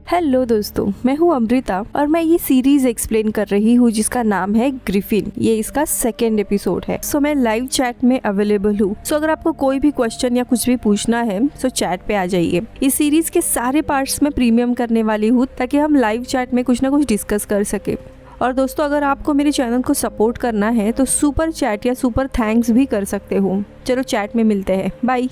Hello दोस्तों, मैं हूँ अमृता और मैं ये सीरीज एक्सप्लेन कर रही हूँ जिसका नाम है ग्रिफिन। ये इसका सेकेंड एपिसोड है। सो मैं लाइव चैट में अवेलेबल हूँ। सो अगर आपको कोई भी क्वेश्चन या कुछ भी पूछना है सो चैट पे आ जाइए। इस सीरीज के सारे पार्ट्स में प्रीमियम करने वाली हूँ ताकि हम लाइव चैट में कुछ ना कुछ डिस्कस कर सके। और दोस्तों, अगर आपको मेरे चैनल को सपोर्ट करना है तो सुपर चैट या सुपर थैंक्स भी कर सकते हो। चलो चैट में मिलते हैं, बाय।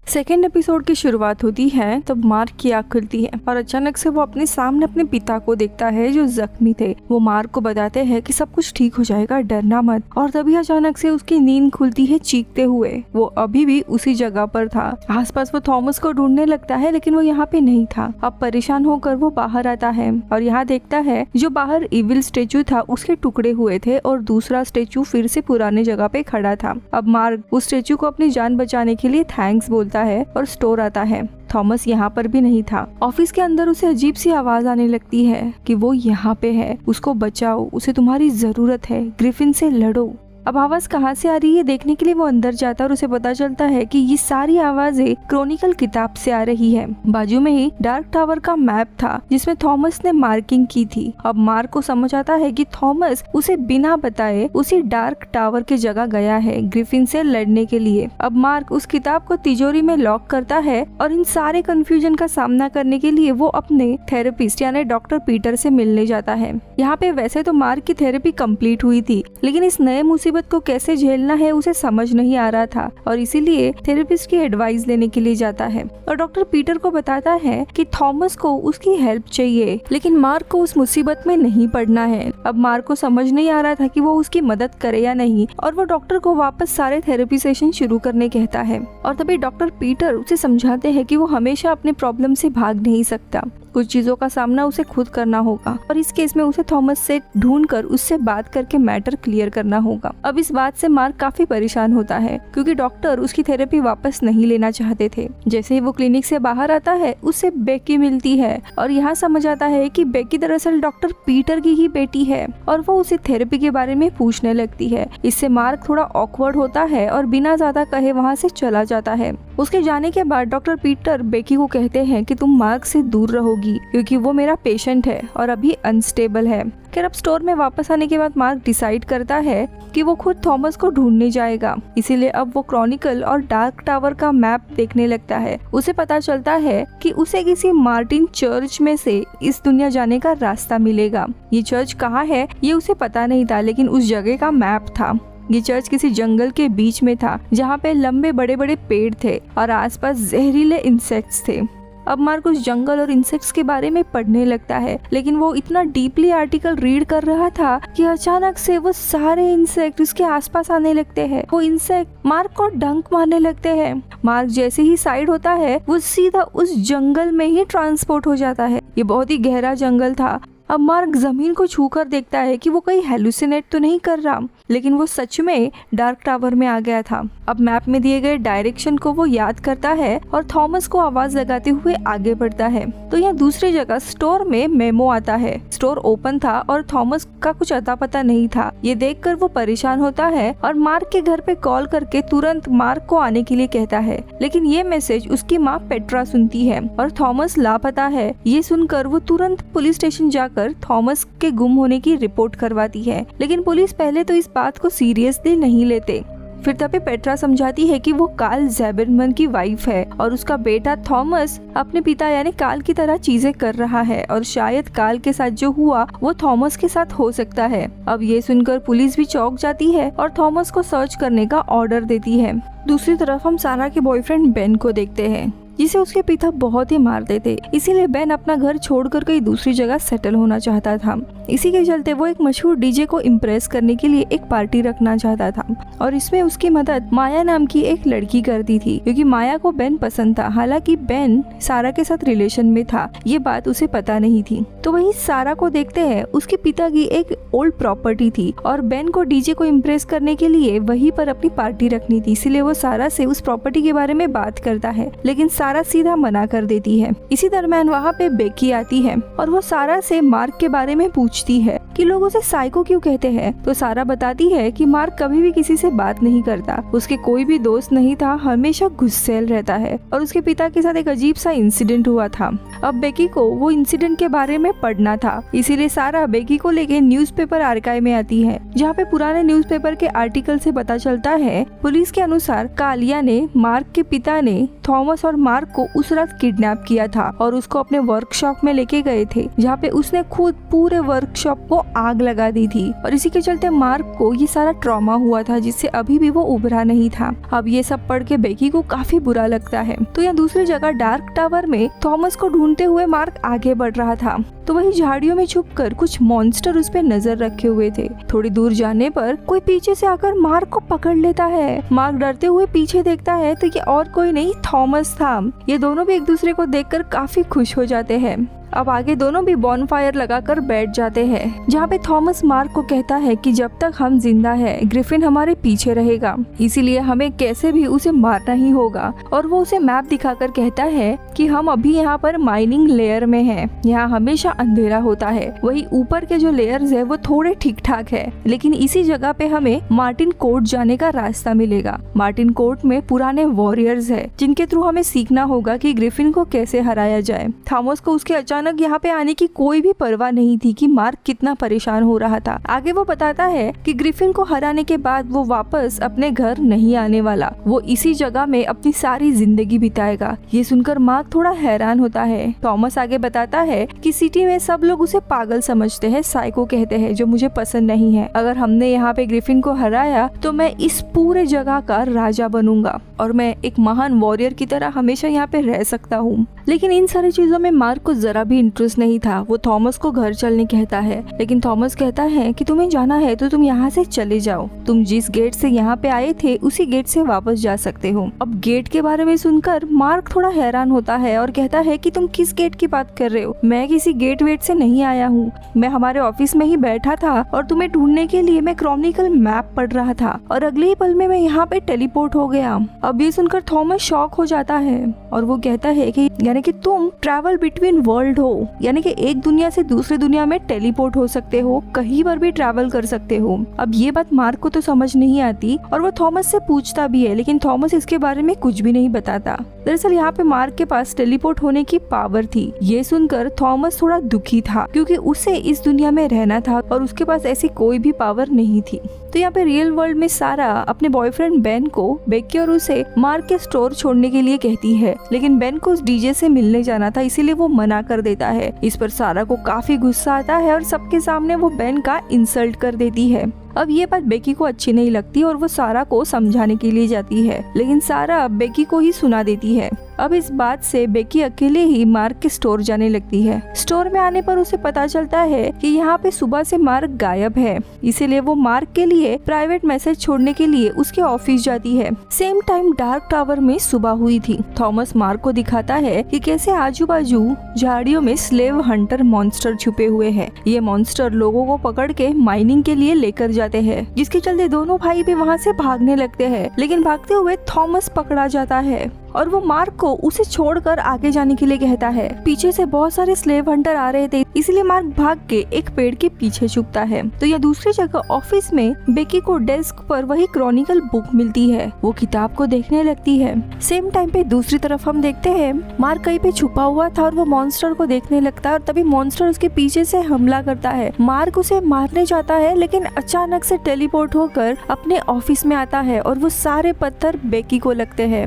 सेकेंड एपिसोड की शुरुआत होती है तब मार्क की आँख खुलती है और अचानक से वो अपने सामने अपने पिता को देखता है जो जख्मी थे। वो मार्क को बताते हैं कि सब कुछ ठीक हो जाएगा, डरना मत। और तभी अचानक से उसकी नींद खुलती है चीखते हुए। वो अभी भी उसी जगह पर था। आसपास वो थॉमस को ढूंढने लगता है लेकिन वो यहाँ पे नहीं था। अब परेशान होकर वो बाहर आता है और यहाँ देखता है जो बाहर इविल स्टेचू था उसके टुकड़े हुए थे और दूसरा स्टेचू फिर से पुराने जगह पे खड़ा था। अब मार्क उस स्टेचू को अपनी जान बचाने के लिए थैंक्स बोलता है और स्टोर आता है। थॉमस यहाँ पर भी नहीं था। ऑफिस के अंदर उसे अजीब सी आवाज आने लगती है कि वो यहाँ पे है, उसको बचाओ, उसे तुम्हारी जरूरत है, ग्रिफिन से लड़ो। अब आवाज कहाँ से आ रही है देखने के लिए वो अंदर जाता है और उसे पता चलता है कि ये सारी आवाजें क्रॉनिकल किताब से आ रही है। बाजू में ही डार्क टावर का मैप था जिसमें थॉमस ने मार्किंग की थी। अब मार्क को समझ आता है कि थॉमस उसे बिना बताए उसी डार्क टावर की जगह गया है ग्रिफिन से लड़ने के लिए। अब मार्क उस किताब को तिजोरी में लॉक करता है और इन सारे कंफ्यूजन का सामना करने के लिए वो अपने थेरेपिस्ट यानी डॉक्टर पीटर से मिलने जाता है। यहाँ पे वैसे तो मार्क की थेरेपी कंप्लीट हुई थी लेकिन इस नए मुसीबत को कैसे झेलना है उसे समझ नहीं आ रहा था और इसीलिए थेरेपिस्ट की एडवाइस लेने के लिए जाता है। और डॉक्टर पीटर को बताता है कि थॉमस को उसकी हेल्प चाहिए लेकिन मार्क को उस मुसीबत में नहीं पड़ना है। अब मार्क को समझ नहीं आ रहा था कि वो उसकी मदद करे या नहीं और वो डॉक्टर को वापस सारे थेरेपी सेशन शुरू करने कहता है। और तभी डॉक्टर पीटर उसे समझाते हैं कि वो हमेशा अपने प्रॉब्लम से भाग नहीं सकता, कुछ चीजों का सामना उसे खुद करना होगा और इस केस में उसे थॉमस से ढूंढकर उससे बात करके मैटर क्लियर करना होगा। अब इस बात से मार्क काफी परेशान होता है क्योंकि डॉक्टर उसकी थेरेपी वापस नहीं लेना चाहते थे। जैसे ही वो क्लिनिक से बाहर आता है उससे बेकी मिलती है और यहाँ समझ आता है कि बेकी दरअसल डॉक्टर पीटर की ही बेटी है और वो उसे थेरेपी के बारे में पूछने लगती है। इससे मार्क थोड़ा ऑकवर्ड होता है और बिना ज्यादा कहे वहाँ से चला जाता है। उसके जाने के बाद डॉक्टर पीटर बेकी को कहते हैं कि तुम मार्क से दूर रहोगी क्योंकि वो मेरा पेशेंट है और अभी अनस्टेबल है। फिर अब स्टोर में वापस आने के बाद मार्क डिसाइड करता है कि वो खुद थॉमस को ढूंढने जाएगा। इसीलिए अब वो क्रॉनिकल और डार्क टावर का मैप देखने लगता है। उसे पता चलता है कि उसे किसी मार्टिन चर्च में से इस दुनिया जाने का रास्ता मिलेगा। ये चर्च कहाँ है ये उसे पता नहीं था लेकिन उस जगह का मैप था। ये चर्च किसी जंगल के बीच में था जहाँ पे लंबे बड़े बड़े पेड़ थे और आसपास जहरीले इंसेक्ट्स थे। अब मार्क उस जंगल और इंसेक्ट्स के बारे में पढ़ने लगता है लेकिन वो इतना डीपली आर्टिकल रीड कर रहा था कि अचानक से वो सारे इंसेक्ट उसके आसपास आने लगते हैं। वो इंसेक्ट मार्क को डंक मारने लगते हैं। मार्क जैसे ही साइड होता है वो सीधा उस जंगल में ही ट्रांसपोर्ट हो जाता है। ये बहुत ही गहरा जंगल था। अब मार्क जमीन को छूकर देखता है कि वो कहीं हेलुसिनेट तो नहीं कर रहा लेकिन वो सच में डार्क टावर में आ गया था। अब मैप में दिए गए डायरेक्शन को वो याद करता है और थॉमस को आवाज लगाते हुए आगे बढ़ता है। तो यहाँ दूसरी जगह स्टोर में मेमो आता है। स्टोर ओपन था और थॉमस का कुछ अता पता नहीं था। ये देखकर वो परेशान होता है और मार्क के घर पे कॉल करके तुरंत मार्क को आने के लिए कहता है लेकिन ये मैसेज उसकी माँ पेट्रा सुनती है और थॉमस लापता है। ये सुनकर वो तुरंत पुलिस स्टेशन जाकर थॉमस के गुम होने की रिपोर्ट करवाती है लेकिन पुलिस पहले तो इस बात को सीरियसली नहीं लेते। फिर तभी पेट्रा समझाती है कि वो कार्ल ज़िमरमैन की वाइफ है और उसका बेटा थॉमस अपने पिता यानी कार्ल की तरह चीजें कर रहा है और शायद कार्ल के साथ जो हुआ वो थॉमस के साथ हो सकता है। अब ये सुनकर पुलिस भी चौंक जाती है और थॉमस को सर्च करने का ऑर्डर देती है। दूसरी तरफ हम सारा के बॉयफ्रेंड बेन को देखते हैं जिसे उसके पिता बहुत ही मारते थे। इसीलिए बेन अपना घर छोड़कर कहीं दूसरी जगह सेटल होना चाहता था। इसी के चलते वो एक मशहूर डीजे को इम्प्रेस करने के लिए एक पार्टी रखना चाहता था और इसमें उसकी मदद माया नाम की एक लड़की करती थी क्योंकि माया को बेन पसंद था। हालांकि बेन सारा के साथ रिलेशन में था, ये बात उसे पता नहीं थी। तो वही सारा को देखते हैं उसके पिता की एक ओल्ड प्रॉपर्टी थी और बेन को डीजे को इम्प्रेस करने के लिए वहीं पर अपनी पार्टी रखनी थी। इसीलिए वो सारा से उस प्रॉपर्टी के बारे में बात करता है लेकिन सारा सीधा मना कर देती है। इसी दरम्यान वहाँ पे बेकी आती है और वो सारा से मार्क के बारे में पूछती है कि लोग उसे साइको क्यों कहते हैं। तो सारा बताती है कि मार्क कभी भी किसी से बात नहीं करता, उसके कोई भी दोस्त नहीं था, हमेशा गुस्सैल रहता है और उसके पिता के साथ एक अजीब सा इंसिडेंट हुआ था। अब बेकी को वो इंसिडेंट के बारे में पढ़ना था, इसीलिए सारा बेकी को लेके न्यूज़पेपर आर्काइव में आती है, जहाँ पे पुराने न्यूज़पेपर के आर्टिकल से पता चलता है पुलिस के अनुसार कालिया ने, मार्क के पिता ने थॉमस और मार्क को उस रात किडनैप किया था और उसको अपने वर्कशॉप में लेके गए थे, जहाँ पे उसने खुद पूरे वर्कशॉप को आग लगा दी थी और इसी के चलते मार्क को ये सारा ट्रॉमा हुआ था, जिससे अभी भी वो उभरा नहीं था। अब ये सब पढ़ के बेकी को काफी बुरा लगता है। तो यहाँ दूसरी जगह डार्क टावर में थॉमस को ढूंढते हुए मार्क आगे बढ़ रहा था, तो वही झाड़ियों में छुपकर कुछ मॉन्स्टर उस पे नजर रखे हुए थे। थोड़ी दूर जाने पर कोई पीछे से आकर मार्क को पकड़ लेता है। मार्क डरते हुए पीछे देखता है तो ये और कोई नहीं, थॉमस था। ये दोनों भी एक दूसरे को देखकर काफी खुश हो जाते हैं। अब आगे दोनों भी बॉनफायर लगाकर बैठ जाते हैं, जहाँ पे थॉमस मार्क को कहता है कि जब तक हम जिंदा है ग्रिफिन हमारे पीछे रहेगा, इसीलिए हमें कैसे भी उसे मारना ही होगा। और वो उसे मैप दिखाकर कहता है कि हम अभी यहाँ पर माइनिंग लेयर में हैं, यहाँ हमेशा अंधेरा होता है, वही ऊपर के जो लेयर्स है वो थोड़े ठीक ठाक है, लेकिन इसी जगह पे हमें मार्टिन कोर्ट जाने का रास्ता मिलेगा। मार्टिन कोर्ट में पुराने वॉरियर्स है, जिनके थ्रू हमें सीखना होगा कि ग्रिफिन को कैसे हराया जाए। थॉमस को उसके अचानक यहाँ पे आने की कोई भी परवाह नहीं थी कि मार्क कितना परेशान हो रहा था। आगे वो बताता है कि ग्रिफिन को हराने के बाद वो वापस अपने घर नहीं आने वाला, वो इसी जगह में अपनी सारी जिंदगी बिताएगा। ये सुनकर मार्क थोड़ा हैरान होता है। थॉमस आगे बताता है कि सिटी में सब लोग उसे पागल समझते हैं, साइको कहते हैं, जो मुझे पसंद नहीं है। अगर हमने यहाँ पे ग्रिफिन को हराया तो मैं इस पूरे जगह का राजा बनूंगा और मैं एक महान वॉरियर की तरह हमेशा यहाँ पे रह सकता हूँ। लेकिन इन सारी चीजों में मार्क को जरा भी इंटरेस्ट नहीं था। वो थॉमस को घर चलने कहता है, लेकिन थॉमस कहता है कि तुम्हें जाना है तो तुम यहाँ से चले जाओ, तुम जिस गेट से यहाँ पे आए थे उसी गेट से वापस जा सकते हो। अब गेट के बारे में सुनकर मार्क थोड़ा हैरान होता है और कहता है कि तुम किस गेट की बात कर रहे हो, मैं किसी गेट वेट से नहीं आया हूँ, मैं हमारे ऑफिस में ही बैठा था और तुम्हें ढूंढने के लिए मैं क्रॉनिकल मैप पढ़ रहा था और अगले ही पल में मैं यहाँ पे टेलीपोर्ट हो गया। अब ये सुनकर थॉमस शॉक हो जाता है और वो कहता है कि यानी कि तुम ट्रैवल बिटवीन वर्ल्ड हो, यानी कि एक दुनिया से दूसरी दुनिया में टेलीपोर्ट हो सकते हो, कहीं पर भी ट्रैवल कर सकते हो। अब ये बात मार्क को तो समझ नहीं आती और वो थॉमस से पूछता भी है, लेकिन थॉमस इसके बारे में कुछ भी नहीं बताता। दरअसल यहाँ पे मार्क के पास टेलीपोर्ट होने की पावर थी। ये सुनकर थॉमस थोड़ा दुखी था, क्योंकि उसे इस दुनिया में रहना था और उसके पास ऐसी कोई भी पावर नहीं थी। तो यहाँ पे रियल वर्ल्ड में सारा अपने बॉयफ्रेंड बेन को बेकी और उसे मार्क के स्टोर छोड़ने के लिए कहती है, लेकिन बेन को उस डीजे से मिलने जाना था, इसीलिए वो मना कर देता है। इस पर सारा को काफी गुस्सा आता है और सबके सामने वो बेन का इंसल्ट कर देती है। अब ये बात बेकी को अच्छी नहीं लगती और वो सारा को समझाने के लिए जाती है, लेकिन सारा बेकी को ही सुना देती है। अब इस बात से बेकी अकेले ही मार्क के स्टोर जाने लगती है। स्टोर में आने पर उसे पता चलता है कि यहाँ पे सुबह से मार्क गायब है, इसीलिए वो मार्क के लिए प्राइवेट मैसेज छोड़ने के लिए उसके ऑफिस जाती है। सेम टाइम डार्क टावर में सुबह हुई थी। थॉमस मार्क को दिखाता है कि कैसे आजू बाजू झाड़ियों में स्लेव हंटर मॉन्स्टर छुपे हुए हैं। ये मॉन्स्टर लोगों को पकड़ के माइनिंग के लिए लेकर जाते हैं, जिसके चलते दोनों भाई भी वहाँ से भागने लगते हैं, लेकिन भागते हुए थॉमस पकड़ा जाता है और वो मार्क को उसे छोड़कर आगे जाने के लिए कहता है। पीछे से बहुत सारे स्लेव हंटर आ रहे थे, इसलिए मार्क भाग के एक पेड़ के पीछे छुपता है। तो यह दूसरी जगह ऑफिस में बेकी को डेस्क पर वही क्रॉनिकल बुक मिलती है। वो किताब को देखने लगती है। सेम टाइम पे दूसरी तरफ हम देखते हैं मार्क कहीं पे छुपा हुआ था और वो मॉन्स्टर को देखने लगता है और तभी मॉन्स्टर उसके पीछे से हमला करता है। मार्क उसे मारने जाता है, लेकिन अचानक से टेलीपोर्ट होकर अपने ऑफिस में आता है और वो सारे पत्थर बेकी को लगते हैं।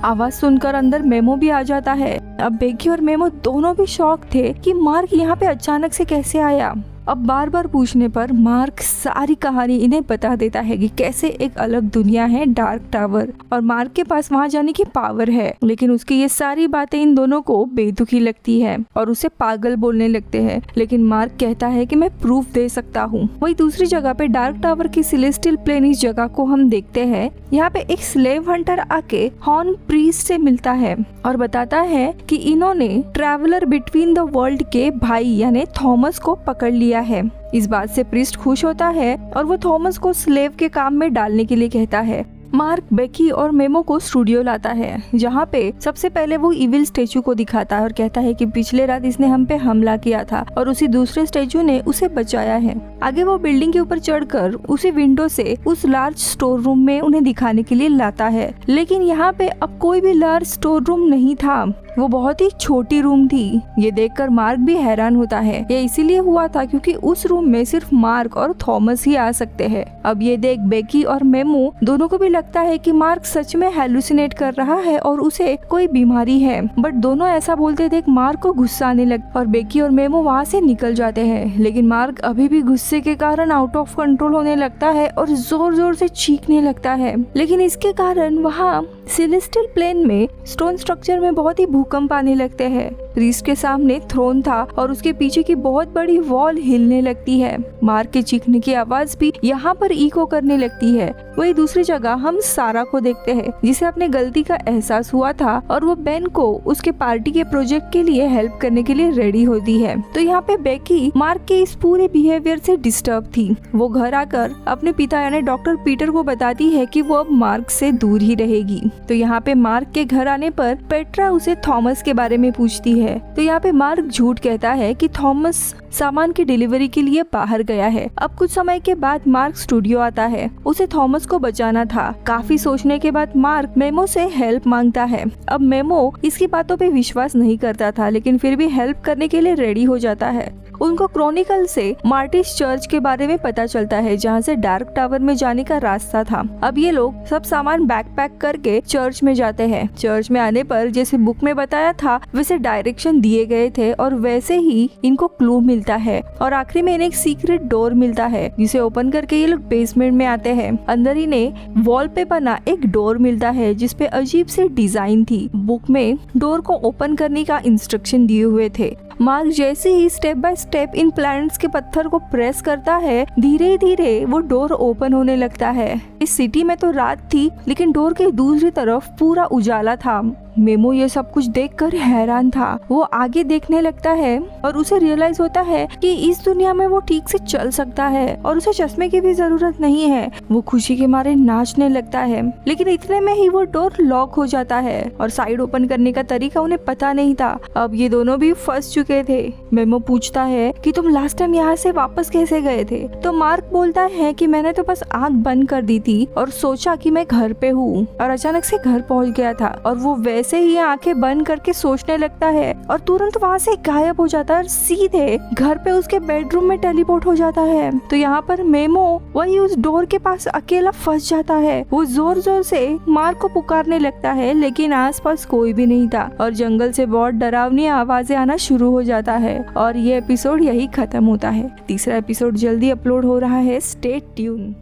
आवाज सुनकर अंदर मेमो भी आ जाता है। अब बेकी और मेमो दोनों भी शॉक थे कि मार्क यहाँ पे अचानक से कैसे आया। अब बार बार पूछने पर मार्क सारी कहानी इन्हें बता देता है कि कैसे एक अलग दुनिया है डार्क टावर और मार्क के पास वहां जाने की पावर है, लेकिन उसकी ये सारी बातें इन दोनों को बेतुकी लगती है और उसे पागल बोलने लगते हैं। लेकिन मार्क कहता है कि मैं प्रूफ दे सकता हूँ। वही दूसरी जगह पे डार्क टावर की सेलेस्टियल प्लेन इस जगह को हम देखते हैं। यहाँ पे एक स्लेव हंटर आके हॉर्न प्रीस्ट से मिलता है और बताता है कि इन्होंने ट्रैवलर बिटवीन द वर्ल्ड के भाई यानी थॉमस को पकड़ लिया है। इस बात से प्रीस्ट खुश होता है और वो थॉमस को स्लेव के काम में डालने के लिए कहता है। मार्क बेकी और मेमो को स्टूडियो लाता है, जहाँ पे सबसे पहले वो इविल स्टेचू को दिखाता है और कहता है कि पिछले रात इसने हम पे हमला किया था और उसी दूसरे स्टेचू ने उसे बचाया है। आगे वो बिल्डिंग के ऊपर चढ़कर उसी विंडो से उस लार्ज स्टोर रूम में उन्हें दिखाने के लिए लाता है, लेकिन यहाँ पे अब कोई भी लार्ज स्टोर रूम नहीं था, वो बहुत ही छोटी रूम थी। ये देखकर मार्क भी हैरान होता है। ये इसीलिए हुआ था क्योंकि उस रूम में सिर्फ मार्क और थॉमस ही आ सकते हैं। अब ये देख बेकी और मेमो दोनों को भी लगता है कि मार्क सच में हेलुसिनेट कर रहा है और उसे कोई बीमारी है, बट दोनों ऐसा बोलते देख मार्क को गुस्सा आने लगता और बेकी और मेमो वहाँ से निकल जाते हैं। लेकिन मार्क अभी भी गुस्से के कारण आउट ऑफ कंट्रोल होने लगता है और जोर जोर से चीखने लगता है। लेकिन इसके कारण वहाँ सेलेस्टियल प्लेन में स्टोन स्ट्रक्चर में बहुत ही भूकंप आने लगते हैं। प्रीस्ट के सामने थ्रोन था और उसके पीछे की बहुत बड़ी वॉल हिलने लगती है। मार्क के चीखने की आवाज भी यहाँ पर इको करने लगती है। वही दूसरी जगह हम सारा को देखते हैं, जिसे अपने गलती का एहसास हुआ था और वो बेन को उसके पार्टी के प्रोजेक्ट के लिए हेल्प करने के लिए रेडी होती है। तो यहाँ पे बेकी मार्क के इस पूरे बिहेवियर से डिस्टर्ब थी। वो घर आकर अपने पिता यानी डॉक्टर पीटर को बताती है कि वो अब मार्क से दूर ही रहेगी। तो यहाँ पे मार्क के घर आने पर पेट्रा उसे थॉमस के बारे में पूछती है। तो यहाँ पे मार्क झूठ कहता है कि थॉमस सामान की डिलीवरी के लिए बाहर गया है। अब कुछ समय के बाद मार्क स्टूडियो आता है, उसे थॉमस को बचाना था। काफी सोचने के बाद मार्क मेमो से हेल्प मांगता है। अब मेमो इसकी बातों पे विश्वास नहीं करता था, लेकिन फिर भी हेल्प करने के लिए रेडी हो जाता है। उनको क्रॉनिकल से मार्टिस चर्च के बारे में पता चलता है, जहाँ से डार्क टावर में जाने का रास्ता था। अब ये लोग सब सामान बैकपैक करके चर्च में जाते हैं। चर्च में आने पर जैसे बुक में बताया था वैसे डायरेक्शन दिए गए थे और वैसे ही इनको क्लू मिलता है और आखिरी में इन्हें एक सीक्रेट डोर मिलता है, जिसे ओपन करके ये लोग बेसमेंट में आते हैं। अंदर इन्हें वॉल पे बना एक डोर मिलता है जिसपे अजीब से डिजाइन थी। बुक में डोर को ओपन करने का इंस्ट्रक्शन दिए हुए थे। मार्क जैसे ही स्टेप बाय स्टेप इन प्लैनेट्स के पत्थर को प्रेस करता है, धीरे धीरे वो डोर ओपन होने लगता है। इस सिटी में तो रात थी, लेकिन डोर के दूसरी तरफ पूरा उजाला था। मेमो ये सब कुछ देखकर हैरान था। वो आगे देखने लगता है और उसे रियलाइज होता है कि इस दुनिया में वो ठीक से चल सकता है और उसे चश्मे की भी जरूरत नहीं है। वो खुशी के मारे नाचने लगता है, लेकिन इतने में ही वो डोर लॉक हो जाता है और साइड ओपन करने का तरीका उन्हें पता नहीं था। अब ये दोनों भी फंस चुके थे। मेमो पूछता है कि तुम लास्ट टाइम यहाँ से वापस कैसे गए थे? तो मार्क बोलता है कि मैंने तो बस आँख बंद कर दी थी और सोचा कि मैं घर पे हूँ और अचानक से घर पहुँच गया था। और वो वैसे ही आंखें बंद करके सोचने लगता है और तुरंत वहाँ से गायब हो जाता है और सीधे घर पे उसके बेडरूम में टेलीपोर्ट हो जाता है। तो यहाँ पर मेमो वही उस डोर के पास अकेला फंस जाता है। वो जोर जोर से मार्क को पुकारने लगता है, लेकिन आसपास कोई भी नहीं था और जंगल से बहुत डरावनी आवाजें आना शुरू हो जाता है और ये एपिसोड यही खत्म होता है। तीसरा एपिसोड जल्दी अपलोड हो रहा है। Stay tune.